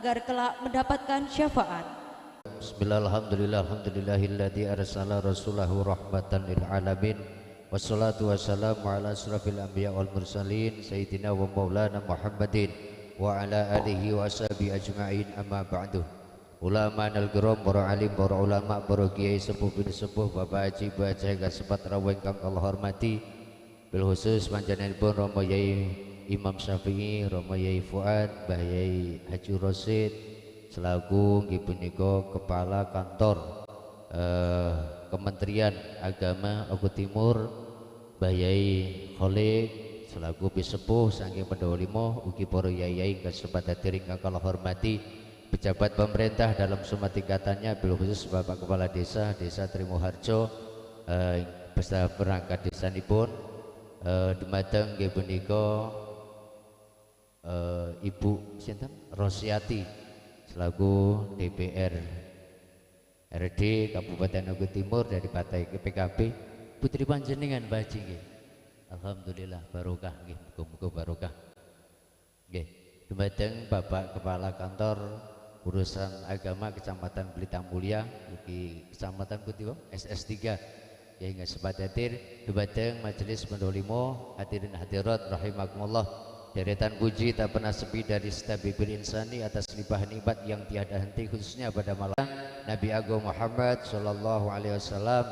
agar kelak mendapatkan syafaat. Bismillahirrahmanirrahim. Arsala rasulahu rahmatan lil alamin. Wassalatu wassalamu ala asrafil anbiya wal mursalin sayyidina wa maulana Muhammadin wa ala alihi wa ashabihi ajma'in, amma ba'du. Ulama al kiram, para alim, para ulama, para kiai sepuh bin sepuh, bapak haji baca kasebat rawuh ingkang kula hormati, bil khusus panjenenganipun Rama Yai Imam Syafi'i, Rama Yai Fuad, Mbah Yai Haji Rosid selaku nggih punika kepala kantor Kementerian Agama Oku Timur, Mbah Yai Kholik selaku bisepuh saking Pendowo Limo, ugi para yai kasebat hadir ingkang kula hormati, pejabat pemerintah dalam semua tingkatannya, bil khusus Bapak Kepala Desa Trimoharjo beserta perangkat desanipun, dumateng nggih punika Ibu sinten Rosyati selaku DPR RD Kabupaten Oku Timur dari Partai PKB, putri panjenengan Mbah Haji nggih. Alhamdulillah barokah nggih, muga-muga barokah. Nggih, dumateng Bapak Kepala Kantor Urusan Agama Kecamatan Blitar Mulia, iki Kecamatan Putih SS3 ya, hingga sempat hadir dumateng Majelis Pendowo Limo, hadirin hadirat rahimakumullah. Deretan puji tak pernah sepi dari Stabibil Insani atas limpahan nikmat yang tiada henti, khususnya pada malam Nabi Agung Muhammad Sallallahu Alaihi Wasallam.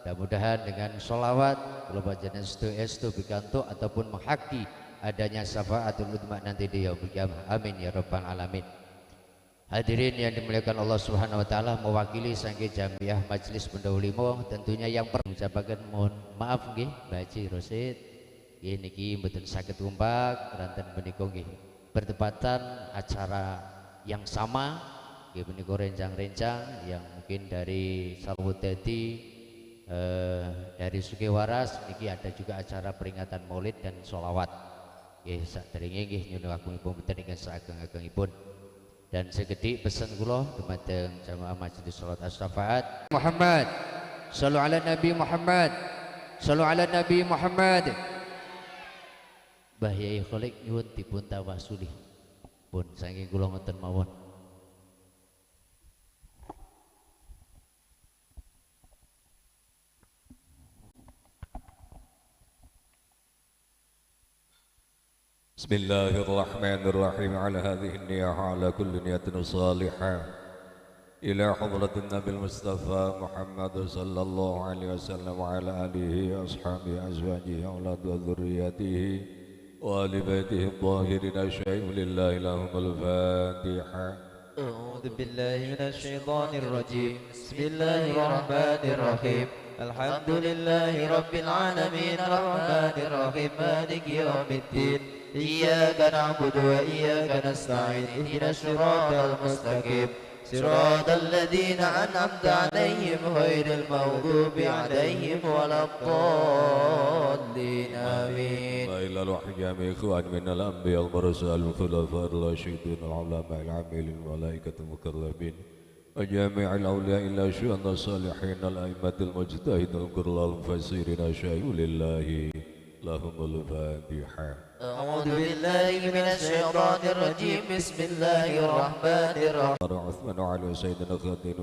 Mudah-mudahan dengan sholawat kalau panjenengan estu bikanto ataupun menghaki adanya syafaatul udma nanti di yaumul qiyamah, amin ya rabbal alamin. Hadirin yang dimuliakan Allah Subhanahu wa taala, mewakili saking Jamiah Majelis Pendowo Limo tentunya yang perlu mengucapkan mohon maaf nggih Mbah Haji Rosid nggih niki mboten saged tumpak ranten menika nggih bertepatan acara yang sama nggih menika rencang-rencang yang mungkin dari Salwudadi dari Sukewaras niki ada juga acara peringatan Maulid dan sholawat nggih sadèrèngé nggih nyuwun agungipun mboten ingkang saageng-agengipun. Dan seketik pesan kula dumateng jamaah Majelis Salat As-Syafaat, Muhammad sallu ala Nabi Muhammad, sallu ala Nabi Muhammad. Mbah Yai Kholik nyuwun dipun tawasuli pun saking kula ngoten mawon. بسم الله الرحمن الرحيم. على هذه النياحة على كل نية صالحة إلى حضرة النبي المصطفى محمد صلى الله عليه وسلم وعلى آله وأصحابه أزواجه أولاد وذريته وآل بيته الطاهرين الشيء لله لهم الفاتحة. أعوذ بالله من الشيطان الرجيم. بسم الله الرحمن الرحيم. الحمد لله رب العالمين الرحمن الرحيم مالك يوم الدين. إياك نعبد وإياك نستعين. اهدنا الصراط المستقيم صراط الذين أنعمت عليهم غير المغضوب عليهم ولا الضالين آمين. إلى الأحجام إخوان من الأنبياء والمرسل الخلفاء الراشدين العلماء العاملين الملائكة المكرمين وجميع الأولياء إلا شهداء الصالحين الأئمة المجتهدين القراء المفسرين شيء لله لهم الفاتحة. أعوذ بالله من الشيطان الرجيم. بسم الله الرحمن الرحيم. عثمان علي سيدنا خاتم